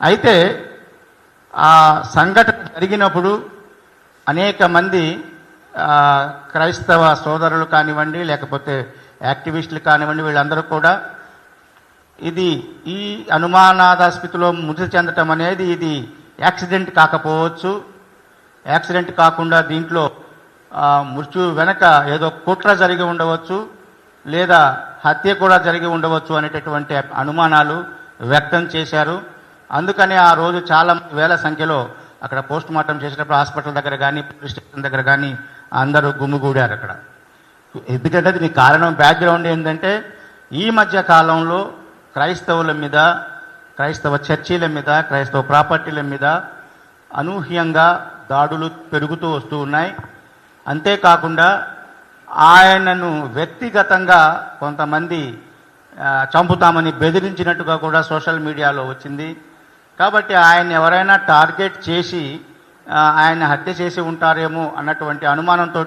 అయితే ఆ సంఘటన జరిగినప్పుడు అనేక మంది క్రైస్తవ సోదరులు కానివ్వండి, లేకపోతే యాక్టివిస్టులు కానివ్వండి, వీళ్ళందరూ కూడా ఈ అనుమానాస్పదలో మృతి చెందటం అనేది ఇది యాక్సిడెంట్ కాకపోవచ్చు, యాక్సిడెంట్ కాకుండా దీంట్లో మృత్యు వెనక ఏదో కుట్ర జరిగి ఉండవచ్చు, లేదా హత్య కూడా జరిగి ఉండవచ్చు అనేటటువంటి అనుమానాలు వ్యక్తం చేశారు. అందుకని ఆ రోజు చాలా వేల సంఖ్యలో అక్కడ పోస్ట్ మార్టం చేసినప్పుడు హాస్పిటల్ దగ్గర కానీ, పోలీస్ స్టేషన్ దగ్గర కానీ అందరూ గుమ్మిగూడారు అక్కడ. ఎందుకంటే దీనికి కారణం బ్యాక్గ్రౌండ్ ఏంటంటే, ఈ మధ్య కాలంలో క్రైస్తవుల మీద, క్రైస్తవ చర్చీల మీద, క్రైస్తవ ప్రాపర్టీల మీద అనూహ్యంగా దాడులు పెరుగుతూ వస్తూ ఉన్నాయి. అంతేకాకుండా ఆయనను వ్యక్తిగతంగా కొంతమంది చంపుతామని బెదిరించినట్టుగా కూడా సోషల్ మీడియాలో వచ్చింది. కాబట్టి ఆయన ఎవరైనా టార్గెట్ చేసి ఆయన హత్య చేసి ఉంటారేమో అన్నటువంటి అనుమానంతో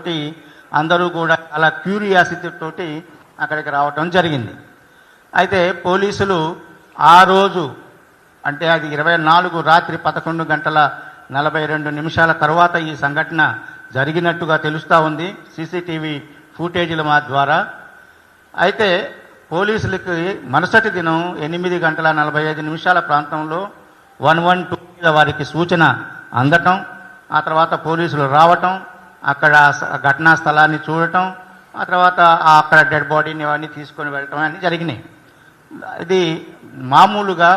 అందరూ కూడా చాలా క్యూరియాసిటీ తోటి అక్కడికి రావటం జరిగింది. అయితే పోలీసులు ఆ రోజు, అంటే అది 24 రాత్రి 11:42 తర్వాత ఈ సంఘటన జరిగినట్టుగా తెలుస్తూ ఉంది సీసీటీవీ ఫుటేజీల ద్వారా. అయితే పోలీసులకి మరుసటి దినం 8:45 ప్రాంతంలో 112 మీద వారికి సూచన అందటం, ఆ తర్వాత పోలీసులు రావటం, అక్కడ ఘటనా స్థలాన్ని చూడటం, ఆ తర్వాత అక్కడ డెడ్ బాడీని అవన్నీ తీసుకొని వెళ్ళటం అన్నీ జరిగినాయి. ఇది మామూలుగా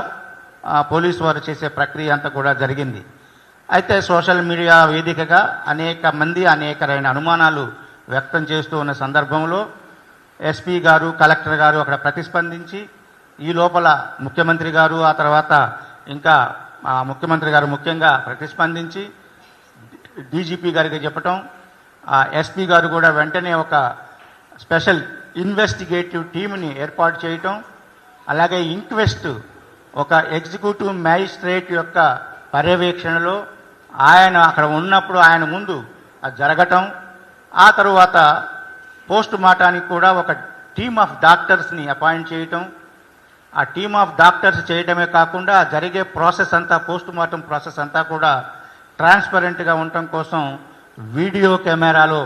పోలీసు వారు చేసే ప్రక్రియ అంతా కూడా జరిగింది. అయితే సోషల్ మీడియా వేదికగా అనేక మంది అనేకమైన అనుమానాలు వ్యక్తం చేస్తూ ఉన్న సందర్భంలో ఎస్పీ గారు, కలెక్టర్ గారు అక్కడ ప్రతిస్పందించి, ఈ లోపల ముఖ్యమంత్రి గారు, ఆ తర్వాత ఇంకా ముఖ్యమంత్రి గారు ముఖ్యంగా ప్రతిస్పందించి డీజీపీ గారికి చెప్పటం, ఎస్పీ గారు కూడా వెంటనే ఒక స్పెషల్ ఇన్వెస్టిగేటివ్ టీమ్ని ఏర్పాటు చేయటం, అలాగే ఇంక్వెస్ట్ ఒక ఎగ్జిక్యూటివ్ మ్యాజిస్ట్రేట్ యొక్క పర్యవేక్షణలో ఆయన అక్కడ ఉన్నప్పుడు ఆయన ముందు అది జరగటం, ఆ తరువాత పోస్ట్ మార్టానికి కూడా ఒక టీమ్ ఆఫ్ డాక్టర్స్ని అపాయింట్ చేయటం, ఆ టీమ్ ఆఫ్ డాక్టర్స్ చేయడమే కాకుండా జరిగే ప్రాసెస్ అంతా, పోస్ట్ మార్టం ప్రాసెస్ అంతా కూడా ట్రాన్స్పరెంట్గా ఉండటం కోసం వీడియో కెమెరాలో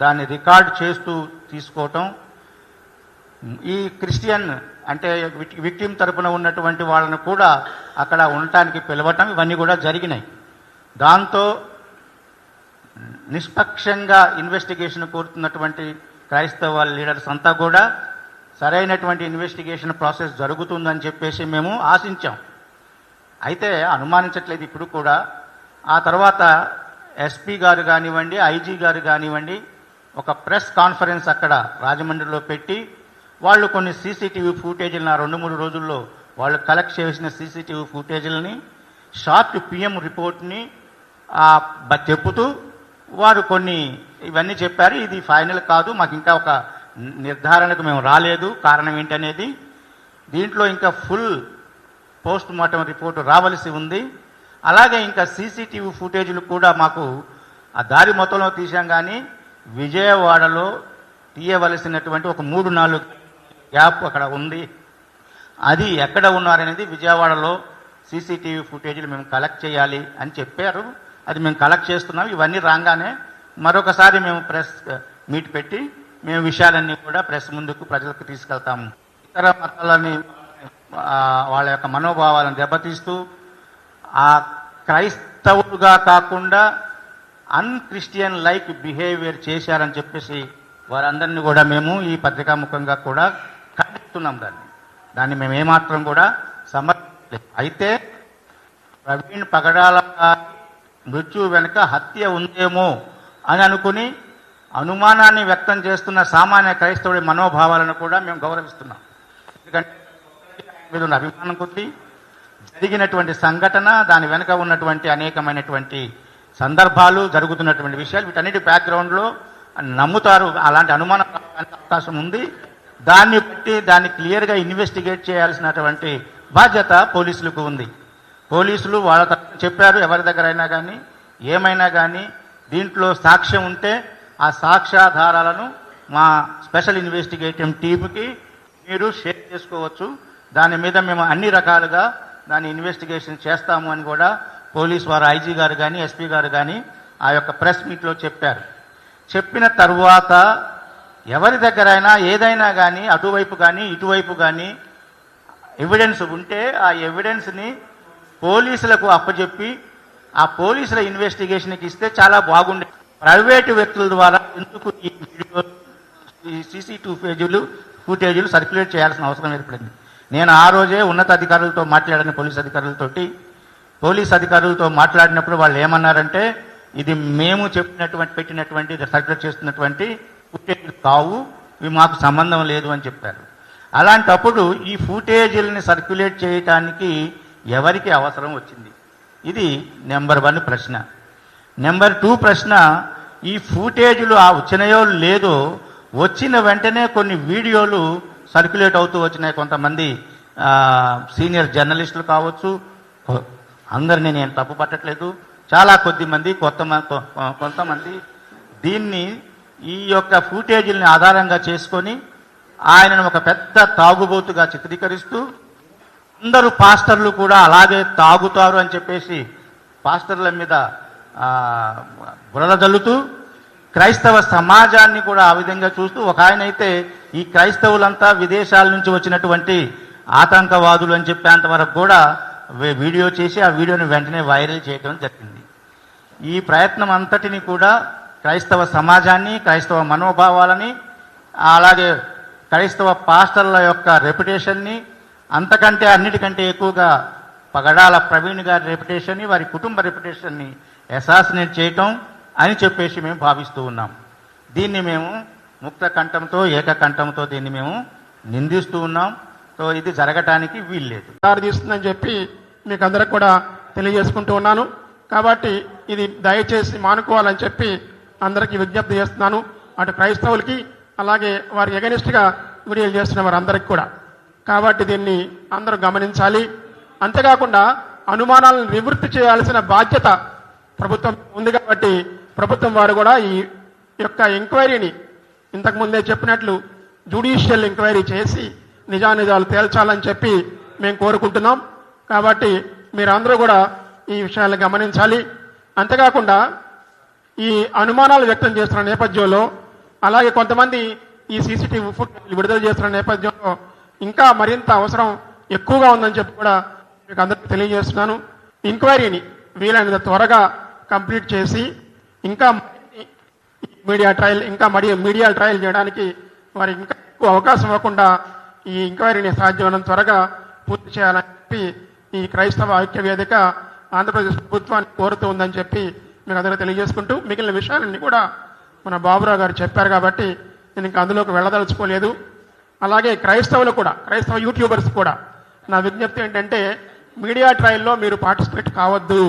దాన్ని రికార్డ్ చేస్తూ తీసుకోవటం, ఈ క్రిస్టియన్ అంటే విక్టిమ్ తరపున ఉన్నటువంటి వాళ్ళను కూడా అక్కడ ఉండటానికి పిలవటం, ఇవన్నీ కూడా జరిగినాయి. దాంతో నిష్పక్షంగా ఇన్వెస్టిగేషన్ కోరుతున్నటువంటి క్రైస్తవ లీడర్స్ అంతా కూడా సరైనటువంటి ఇన్వెస్టిగేషన్ ప్రాసెస్ జరుగుతుందని చెప్పేసి మేము ఆశించాం. అయితే అనుమానించట్లేదు ఇప్పుడు కూడా. ఆ తర్వాత ఎస్పీ గారు కానివ్వండి, ఐజీ గారు కానివ్వండి, ఒక ప్రెస్ కాన్ఫరెన్స్ అక్కడ రాజమండ్రిలో పెట్టి వాళ్ళు కొన్ని సీసీటీవీ ఫుటేజీలను 2-3 రోజుల్లో వాళ్ళు కలెక్ట్ చేసిన సీసీటీవీ ఫుటేజీలని షార్ట్ పిఎం రిపోర్ట్ని చెప్పుతూ వారు కొన్ని ఇవన్నీ చెప్పారు. ఇది ఫైనల్ కాదు, మాకు ఇంకా ఒక నిర్ధారణకు మేము రాలేదు, కారణం ఏంటనేది. దీంట్లో ఇంకా ఫుల్ పోస్ట్ మార్టం రిపోర్టు రావలసి ఉంది. అలాగే ఇంకా సీసీటీవీ ఫుటేజీలు కూడా మాకు ఆ దారి మొత్తంలో తీసాం, కానీ విజయవాడలో తీయవలసినటువంటి ఒక 3-4 గ్యాప్ అక్కడ ఉంది. అది ఎక్కడ ఉన్నారనేది విజయవాడలో సీసీటీవీ ఫుటేజీలు మేము కలెక్ట్ చేయాలి అని చెప్పారు. అది మేము కలెక్ట్ చేస్తున్నాం. ఇవన్నీ రాగానే మరొకసారి మేము ప్రెస్ మీట్ పెట్టి మేము విషయాలన్నీ కూడా ప్రెస్ ముందుకు ప్రజలకు తీసుకెళ్తాము. ఇతర మతాలని వాళ్ళ యొక్క మనోభావాలను దెబ్బతీస్తూ ఆ క్రైస్తవులుగా కాకుండా అన్క్రిస్టియన్ లైక్ బిహేవియర్ చేశారని చెప్పేసి వారందరినీ కూడా మేము ఈ పత్రికాముఖంగా కూడా ఖండిస్తున్నాం. దాన్ని మేము ఏమాత్రం కూడా సమర్థించలేదు. అయితే ప్రవీణ్ పగడాల మృత్యు వెనుక హత్య ఉందేమో అని అనుకుని అనుమానాన్ని వ్యక్తం చేస్తున్న సామాన్య క్రైస్తవుడి మనోభావాలను కూడా మేము గౌరవిస్తున్నాం. ఎందుకంటే మీద ఉన్న అభిమానం కొద్దీ జరిగినటువంటి సంఘటన, దాని వెనుక ఉన్నటువంటి అనేకమైనటువంటి సందర్భాలు, జరుగుతున్నటువంటి విషయాలు, వీటన్నిటి బ్యాక్గ్రౌండ్లో నమ్ముతారు. అలాంటి అనుమానం అవకాశం ఉంది. దాన్ని బట్టి దాన్ని క్లియర్గా ఇన్వెస్టిగేట్ చేయాల్సినటువంటి బాధ్యత పోలీసులకు ఉంది. పోలీసులు వాళ్ళ తరఫున చెప్పారు, ఎవరి దగ్గర అయినా కానీ ఏమైనా కానీ దీంట్లో సాక్ష్యం ఉంటే ఆ సాక్ష్యాధారాలను మా స్పెషల్ ఇన్వెస్టిగేటివ్ టీమ్కి మీరు షేర్ చేసుకోవచ్చు. దాని మీద మేము అన్ని రకాలుగా దాన్ని ఇన్వెస్టిగేషన్ చేస్తాము అని కూడా పోలీస్ వారు ఐజీ గారు కానీ ఎస్పీ గారు కానీ ఆ యొక్క ప్రెస్ మీట్లో చెప్పారు. చెప్పిన తర్వాత ఎవరి దగ్గరైనా ఏదైనా కానీ అటువైపు కానీ ఇటువైపు కానీ ఎవిడెన్స్ ఉంటే ఆ ఎవిడెన్స్ని పోలీసులకు అప్పచెప్పి ఆ పోలీసుల ఇన్వెస్టిగేషన్కి ఇస్తే చాలా బాగుండే. ప్రైవేటు వ్యక్తుల ద్వారా ఎందుకు ఈ వీడియో ఈ CCTV ఫుటేజీలు సర్క్యులేట్ చేయాల్సిన అవసరం ఏర్పడింది. నేను ఆ రోజే ఉన్నత అధికారులతో మాట్లాడిన పోలీస్ అధికారులతో మాట్లాడినప్పుడు వాళ్ళు ఏమన్నారంటే ఇది మేము పెట్టినటువంటి సర్క్యులేట్ చేస్తున్నటువంటి ఫుటేజీలు కావు, ఇవి మాకు సంబంధం లేదు అని చెప్పారు. అలాంటప్పుడు ఈ ఫుటేజీలని సర్క్యులేట్ చేయటానికి ఎవరికి అవసరం వచ్చింది? ఇది నెంబర్ 1 ప్రశ్న. నెంబర్ 2 ప్రశ్న, ఈ ఫుటేజీలు వచ్చినాయో లేదో వచ్చిన వెంటనే కొన్ని వీడియోలు సర్క్యులేట్ అవుతూ వచ్చినాయి. కొంతమంది సీనియర్ జర్నలిస్టులు కావచ్చు, అందరినీ నేను తప్పు పట్టట్లేదు, చాలా కొద్దిమంది కొంతమంది దీన్ని ఈ యొక్క ఫుటేజీలని ఆధారంగా చేసుకొని ఆయనను ఒక పెద్ద తాగుబోతుగా చిత్రీకరిస్తూ అందరూ పాస్టర్లు కూడా అలాగే తాగుతారు అని చెప్పేసి పాస్టర్ల మీద బురద జల్లుతూ క్రైస్తవ సమాజాన్ని కూడా ఆ విధంగా చూస్తూ ఒక ఆయన అయితే ఈ క్రైస్తవులంతా విదేశాల నుంచి వచ్చినటువంటి ఆతంకవాదులు అని చెప్పేంత వరకు కూడా వీడియో చేసి ఆ వీడియోని వెంటనే వైరల్ చేయడం జరిగింది. ఈ ప్రయత్నం అంతటిని కూడా క్రైస్తవ సమాజాన్ని, క్రైస్తవ మనోభావాలని, అలాగే క్రైస్తవ పాస్టర్ల యొక్క రెప్యుటేషన్ని, అంతకంటే అన్నిటికంటే ఎక్కువగా పగడాల ప్రవీణ్ గారి రెప్యుటేషన్ని, వారి కుటుంబ రెప్యుటేషన్ని అసాసినేట్ చేయటం అని చెప్పేసి మేము భావిస్తూ ఉన్నాం. దీన్ని మేము ముక్త కంఠంతో ఏకకంఠంతో దీన్ని మేము నిందిస్తూ ఉన్నాం. సో ఇది జరగటానికి వీల్లేదు. తీస్తుందని చెప్పి మీకు అందరికి కూడా తెలియజేసుకుంటూ ఉన్నాను. కాబట్టి ఇది దయచేసి మానుకోవాలని చెప్పి అందరికీ విజ్ఞప్తి చేస్తున్నాను. అటు క్రైస్తవులకి అలాగే వారి ఎగనిస్ట్గా వీడియోలు చేస్తున్న వారందరికీ కూడా. కాబట్టి దీన్ని అందరూ గమనించాలి. అంతేకాకుండా అనుమానాలను నివృత్తి చేయాల్సిన బాధ్యత ప్రభుత్వం ఉంది. కాబట్టి ప్రభుత్వం వారు కూడా ఈ యొక్క ఎంక్వైరీని ఇంతకుముందే చెప్పినట్లు జ్యుడిషియల్ ఎంక్వైరీ చేసి నిజానిజాలు తేల్చాలని చెప్పి మేము కోరుకుంటున్నాం. కాబట్టి మీరందరూ కూడా ఈ విషయాలను గమనించాలి. అంతేకాకుండా ఈ అనుమానాలు వ్యక్తం చేస్తున్న నేపథ్యంలో, అలాగే కొంతమంది ఈ CCTV ఫుటేజ్ విడుదల చేస్తున్న నేపథ్యంలో ఇంకా మరింత అవసరం ఎక్కువగా ఉందని చెప్పి కూడా మీకు అందరికీ తెలియజేస్తున్నాను. ఎంక్వైరీని వీలైనంత త్వరగా కంప్లీట్ చేసి ఇంకా మీడియా ట్రయల్ చేయడానికి వారికి ఇంకా ఎక్కువ అవకాశం ఇవ్వకుండా ఈ ఎంక్వైరీని సాధ్యమైనంత త్వరగా పూర్తి చేయాలని చెప్పి ఈ క్రైస్తవ ఐక్య వేదిక ఆంధ్రప్రదేశ్ ప్రభుత్వాన్ని కోరుతూ ఉందని చెప్పి మీకు అందరూ తెలియజేసుకుంటూ, మిగిలిన విషయాలన్నీ కూడా మన బాబురావు గారు చెప్పారు కాబట్టి నేను ఇంకా అందులోకి వెళ్ళదలుచుకోలేదు. అలాగే క్రైస్తవులు కూడా, క్రైస్తవ యూట్యూబర్స్ కూడా నా విజ్ఞప్తి ఏంటంటే మీడియా ట్రయల్లో మీరు పార్టిసిపేట్ కావద్దు.